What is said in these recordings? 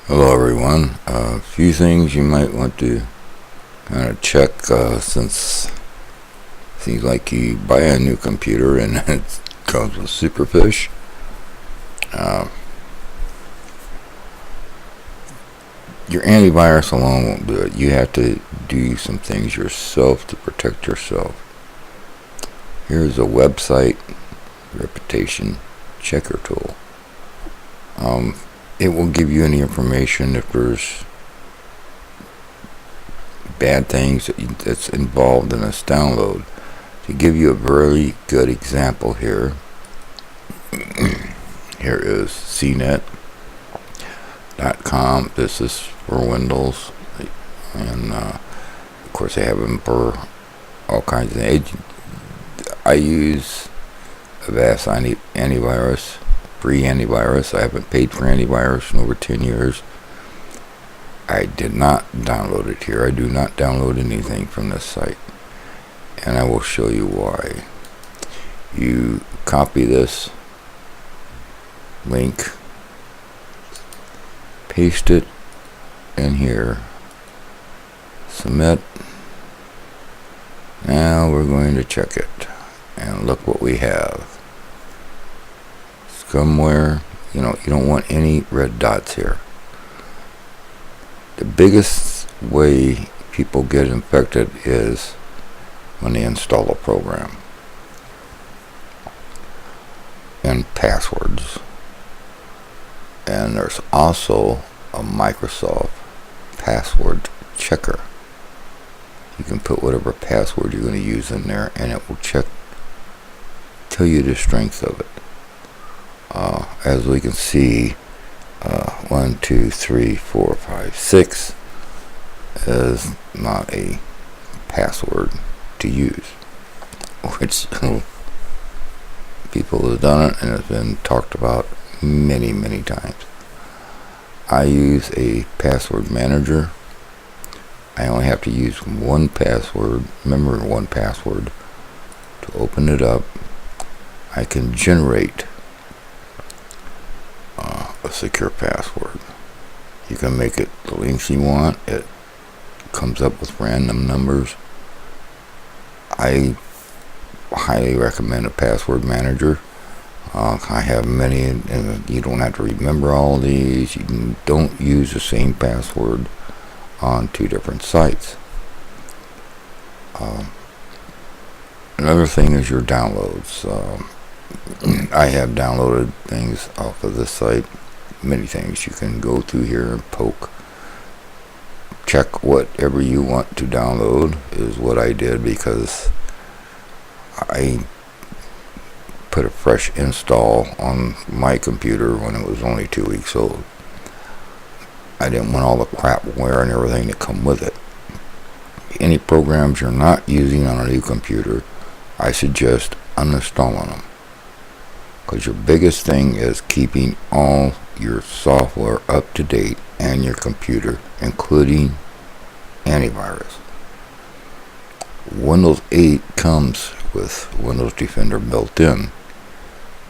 Hello everyone. A few things you might want to kind of check since it seems like you buy a new computer and it comes with Superfish. Uh, your antivirus alone won't do it. You have to do some things yourself to protect yourself. Here's a website reputation checker tool. It will give you any information if there's bad things that's involved in this download. To give you a very good example here, here is cnet.com. This is for Windows, and of course they have them for all kinds of things. I use Avast antivirus, free antivirus. I haven't paid for antivirus in over 10 years. I did not download it here. I do not download anything from this site, and I will show you why. You copy this link, paste it in here, submit. Now we're going to check it, and look what we have. Somewhere, you don't want any red dots here. The biggest way people get infected is when they install a program. And passwords. And there's also a Microsoft password checker. You can put whatever password you're going to use in there, and it will tell you the strength of it. As we can see, 1, 2, 3, 4, 5, 6 is not a password to use, which people have done it and it's been talked about many times. I use a password manager. I only have to use one password, remember one password, to open it up. I can generate a secure password. You can make it the length you want. It comes up with random numbers. I highly recommend a password manager. I have many, and you don't have to remember all of these. You don't use the same password on two different sites. Another thing is your downloads. I have downloaded things off of this site. Many things you can go through here and poke. Check whatever you want to download is what I did, because I put a fresh install on my computer when it was only 2 weeks old. I didn't want all the crapware and everything to come with it. Any programs you're not using on a new computer, I suggest uninstalling them, because your biggest thing is keeping all your software up to date and your computer, including antivirus. Windows 8 comes with Windows Defender built in,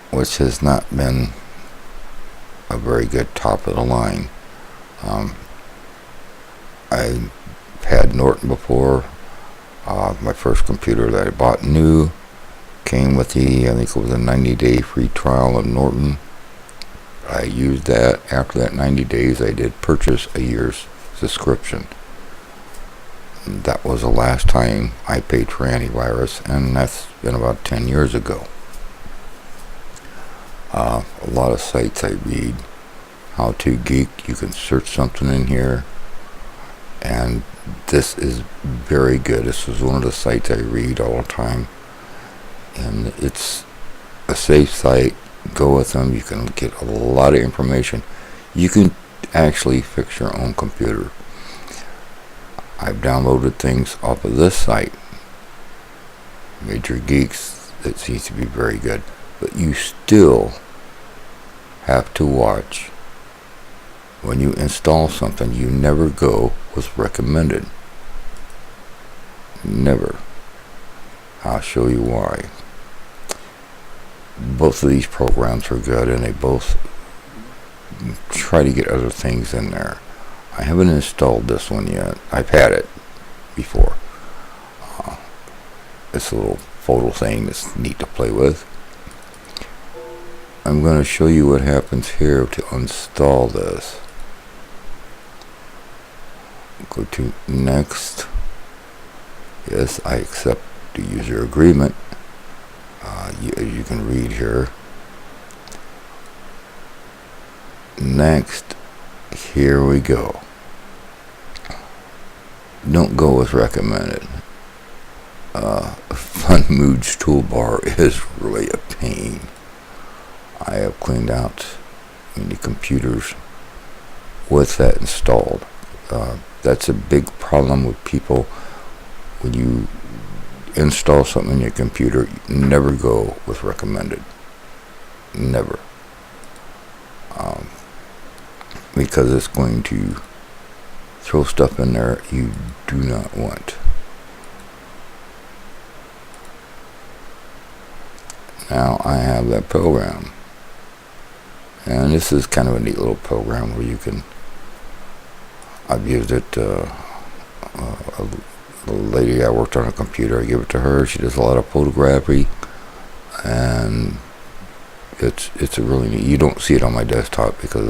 which has not been a very good top of the line. I had Norton before. My first computer that I bought new came with I think it was a 90-day free trial of Norton. I used that. After that 90 days, I did purchase a year's subscription. That was the last time I paid for antivirus, and that's been about 10 years ago. A lot of sites I read. How to Geek, you can search something in here, and this is very good. This is one of the sites I read all the time, and it's a safe site. Go with them. You can get a lot of information. You can actually fix your own computer. I've downloaded things off of this site, Major Geeks. It seems to be very good, but you still have to watch. When you install something, you never go with recommended. Never. I'll show you why. Both of these programs are good, and they both try to get other things in there. I haven't installed this one yet. I've had it before. It's a little photo thing that's neat to play with. I'm going to show you what happens here to install this. Go to next. Yes, I accept the user agreement. You can read here. Next, here we go. Don't go with recommended. FunMood's toolbar is really a pain. I have cleaned out many computers with that installed. That's a big problem with people. When you install something in your computer, never go with recommended. Never. Because it's going to throw stuff in there you do not want. Now I have that program, and this is kind of a neat little program where you can, I've used it, a lady I worked on a computer, I give it to her, she does a lot of photography, and it's a really neat, you don't see it on my desktop because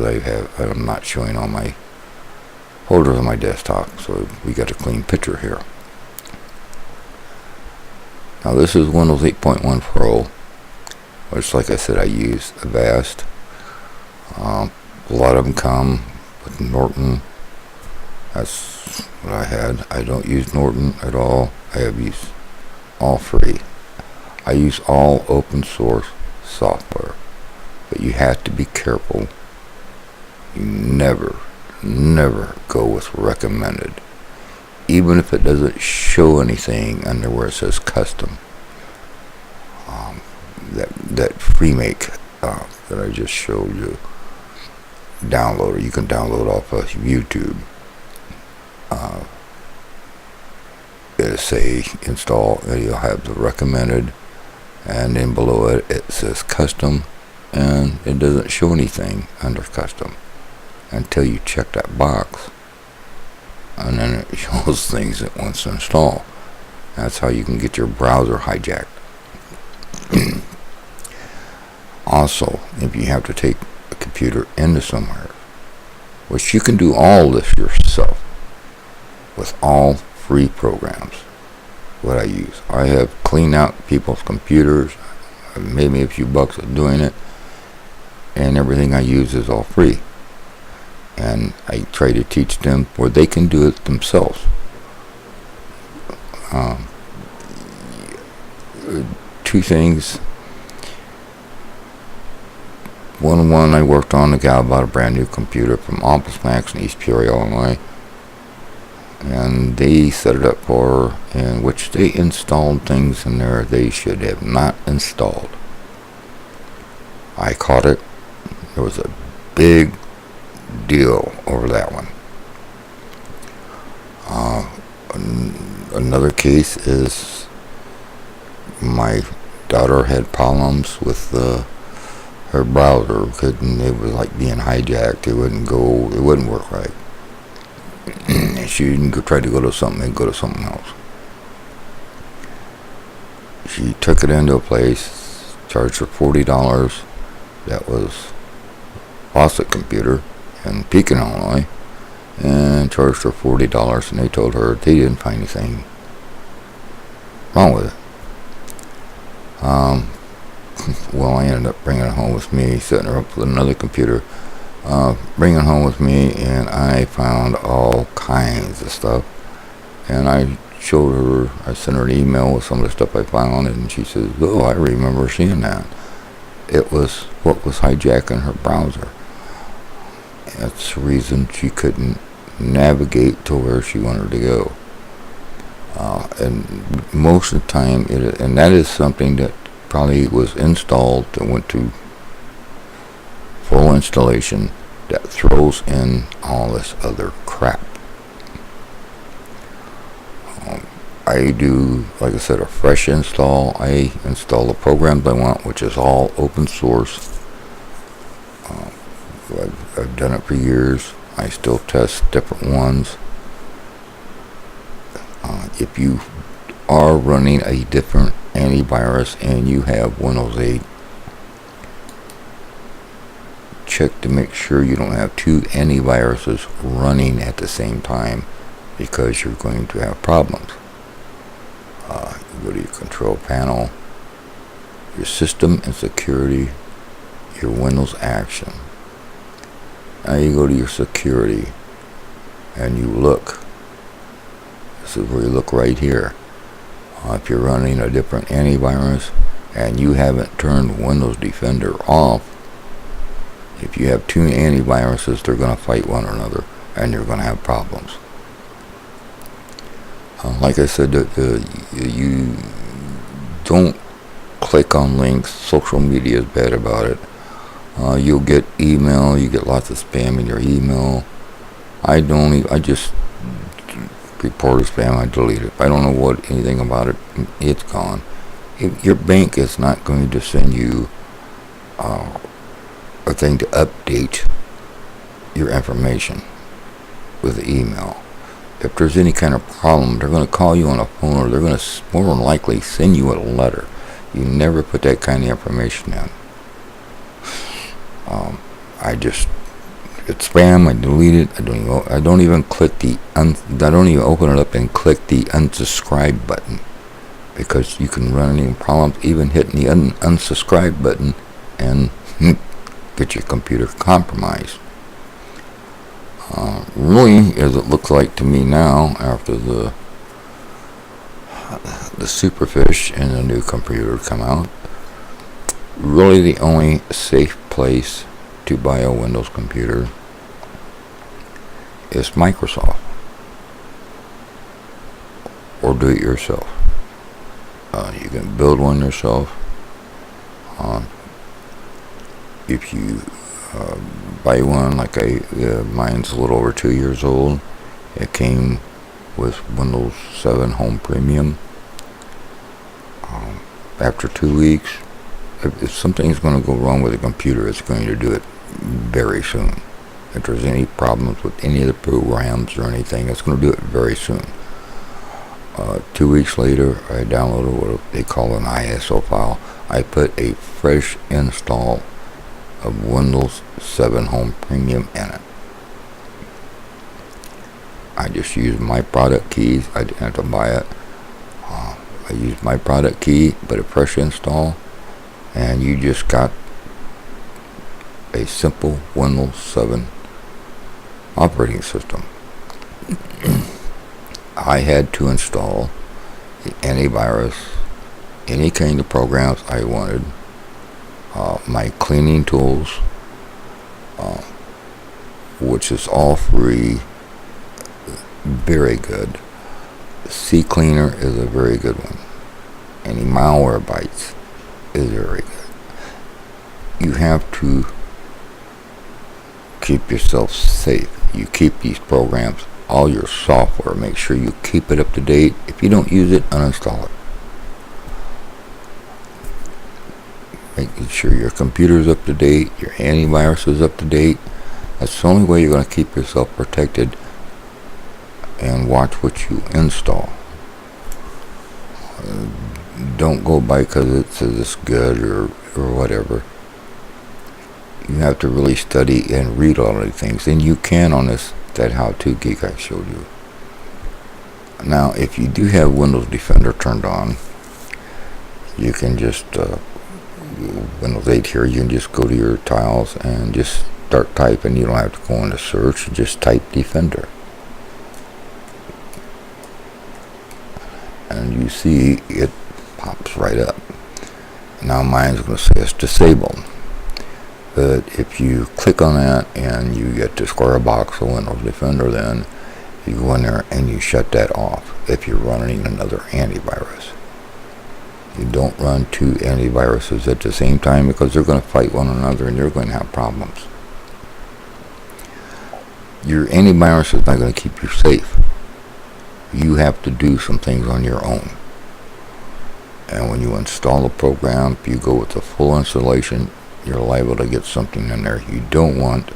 I'm not showing all my folders on my desktop, so we got a clean picture here. Now this is Windows 8.1 Pro, which, like I said, I use Avast. A lot of them come with Norton. That's what I had. I don't use Norton at all. I have used all free. I use all open source software, but you have to be careful. You never go with recommended, even if it doesn't show anything under where it says custom. That FreeMake that I just showed you, downloader, you can download off of YouTube. It'll say install, and you'll have the recommended, and then below it it says custom, and it doesn't show anything under custom until you check that box, and then it shows things it wants to install. That's how you can get your browser hijacked. Also, if you have to take a computer into somewhere, which you can do all this yourself with all free programs. What I use, I have cleaned out people's computers. I've made me a few bucks of doing it, and everything I use is all free. And I try to teach them where they can do it themselves. Two things. One I worked on, a guy bought a brand new computer from Office Max in East Peoria, Illinois, and they set it up for her, in which they installed things in there they should have not installed. I caught it. There was a big deal over that one. Another case is my daughter had problems with her browser. It was like being hijacked. It wouldn't work right. She didn't try to go to something and go to something else. She took it into a place, charged her $40. That was Fawcett Computer in Pekin, Illinois, and charged her $40, and they told her they didn't find anything wrong with it. Well, I ended up bringing it home with me, setting her up with another computer, bringing it home with me, and I found all kinds of stuff. And I showed her, I sent her an email with some of the stuff I found, and she says, "Oh, I remember seeing that." It was what was hijacking her browser. That's the reason she couldn't navigate to where she wanted to go. And most of the time, and that is something that probably was installed that went to full installation that throws in all this other crap. I do, like I said, a fresh install. I install the programs I want, which is all open source. I I've done it for years. I still test different ones. If you are running a different antivirus and you have Windows 8, check to make sure you don't have two antiviruses running at the same time, because you're going to have problems. You go to your control panel, your system and security, your Windows action. Now you go to your security and you look. This is where you look right here. If you're running a different antivirus and you haven't turned Windows Defender off, if you have two antiviruses, they're going to fight one another and you're going to have problems. Like I said, you don't click on links. Social media is bad about it. You'll get email. You get lots of spam in your email. I just report spam. I delete it. I don't know anything about it. It's gone. Your bank is not going to send you a thing to update your information with the email. If there's any kind of problem, they're going to call you on a phone, or they're going to more than likely send you a letter. You never put that kind of information in. It's spam. I delete it. I don't even click I don't even open it up and click the unsubscribe button, because you can run into problems even hitting the unsubscribe button and get your computer compromised. Really, as it looks like to me now, after the Superfish and the new computer come out, really the only safe place to buy a Windows computer is Microsoft, or do it yourself. You can build one yourself. If you buy one, like mine's a little over 2 years old. It came with Windows 7 Home Premium. After 2 weeks, if something's going to go wrong with the computer, it's going to do it very soon. If there's any problems with any of the programs or anything, it's going to do it very soon. 2 weeks later, I downloaded what they call an ISO file. I put a fresh install of Windows 7 Home Premium in it. I just used my product keys. I didn't have to buy it. I used my product key, but a fresh install, and you just got a simple Windows 7 operating system. I had to install the antivirus, any kind of programs I wanted, my cleaning tools, which is all free, very good. CCleaner is a very good one. Any Malwarebytes is very good. You have to keep yourself safe. You keep these programs, all your software, make sure you keep it up to date. If you don't use it, uninstall it. Making sure your computer is up to date, your antivirus is up to date. That's the only way you're going to keep yourself protected. And watch what you install. Don't go by because it says it's good or whatever. You have to really study and read all of these things, and you can on that how-to geek I showed you. Now, if you do have Windows Defender turned on, you can just Windows 8 here. You can just go to your tiles and just start typing. You don't have to go into search. Just type Defender. And you see it pops right up. Now mine's going to say it's disabled. But if you click on that and you get the square box of Windows Defender, then you go in there and you shut that off if you're running another antivirus. You don't run two antiviruses at the same time, because they're going to fight one another and you're going to have problems. Your antivirus is not going to keep you safe. You have to do some things on your own. And when you install a program, if you go with the full installation, you're liable to get something in there you don't want,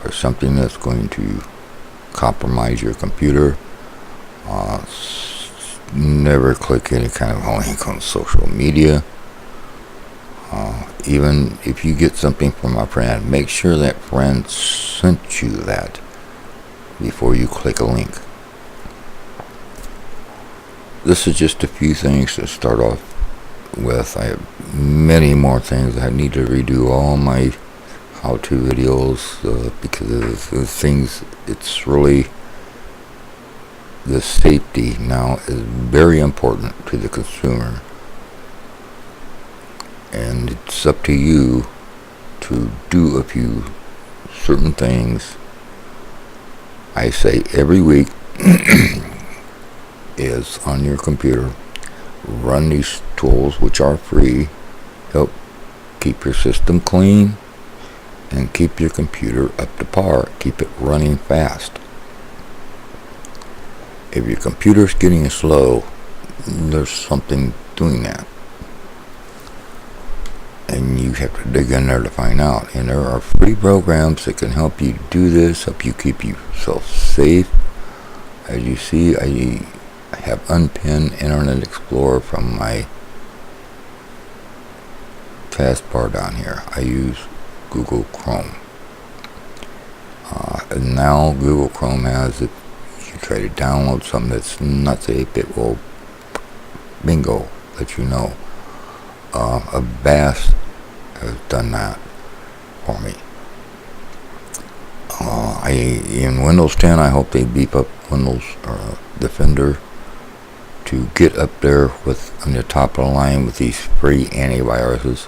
or something that's going to compromise your computer, never click any kind of link on social media. Even if you get something from a friend, make sure that friend sent you that before you click a link. This is just a few things to start off with. I have many more things. I need to redo all my how-to videos because of the things. It's really, the safety now is very important to the consumer, and it's up to you to do a few certain things. I say every week is on your computer, run these tools, which are free, help keep your system clean and keep your computer up to par, keep it running fast. If your computer's getting slow, there's something doing that, and you have to dig in there to find out. And there are free programs that can help you do this, help you keep yourself safe. As you see, I have unpinned Internet Explorer from my taskbar down here. I use Google Chrome. And now Google Chrome has, if you try to download something that's not safe, it will bingo, let you know. Avast has done that for me. In Windows 10, I hope they beef up Windows Defender to get up there with on the top of the line with these free antiviruses,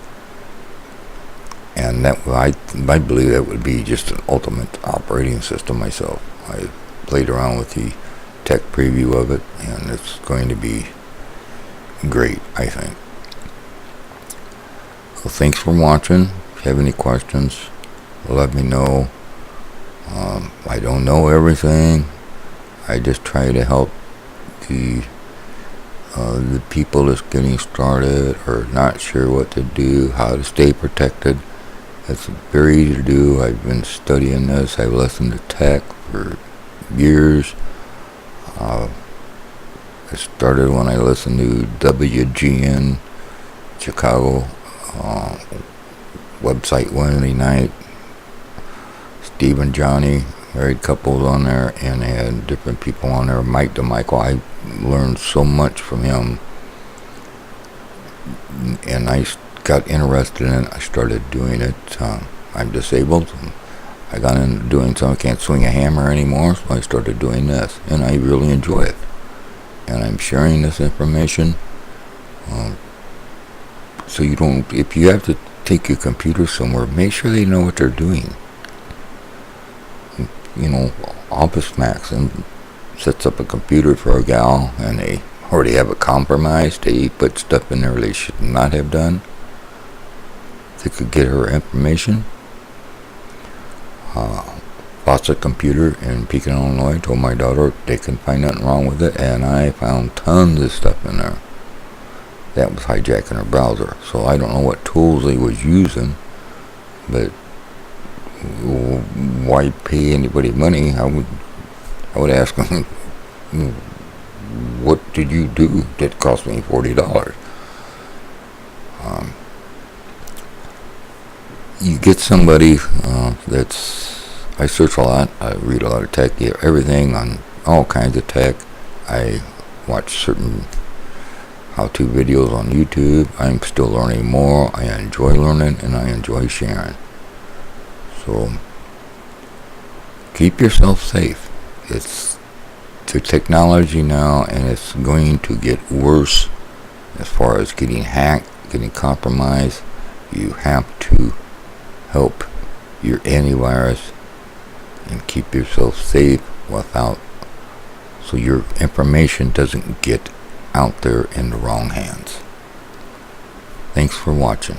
and that I believe that would be just an ultimate operating system myself. I played around with the tech preview of it, and it's going to be great, I think. So thanks for watching. If you have any questions, let me know. I don't know everything. I just try to help the people that's getting started or not sure what to do, how to stay protected. It's very easy to do. I've been studying this. I've listened to tech for years. It started when I listened to WGN Chicago website Wednesday night. Steve and Johnny, married couples on there, and they had different people on there. Mike DeMichael, I learned so much from him, and I got interested in it. I started doing it. I'm disabled. I got into doing something. I can't swing a hammer anymore, so I started doing this, and I really enjoy it. And I'm sharing this information so you don't, if you have to take your computer somewhere, make sure they know what they're doing. You know, Office Max and sets up a computer for a gal, and they already have it compromised. They put stuff in there they should not have done. They could get her information. Bought a computer in Pekin, Illinois. Told my daughter they couldn't find nothing wrong with it, and I found tons of stuff in there that was hijacking her browser. So I don't know what tools they was using, but why pay anybody money? I would ask them, what did you do that cost me $40? You get somebody I search a lot, I read a lot of tech, everything on all kinds of tech. I watch certain how-to videos on YouTube. I'm still learning more. I enjoy learning, and I enjoy sharing. So keep yourself safe. It's the technology now, and it's going to get worse as far as getting hacked, getting compromised. You have to help your antivirus and keep yourself safe so your information doesn't get out there in the wrong hands. Thanks for watching.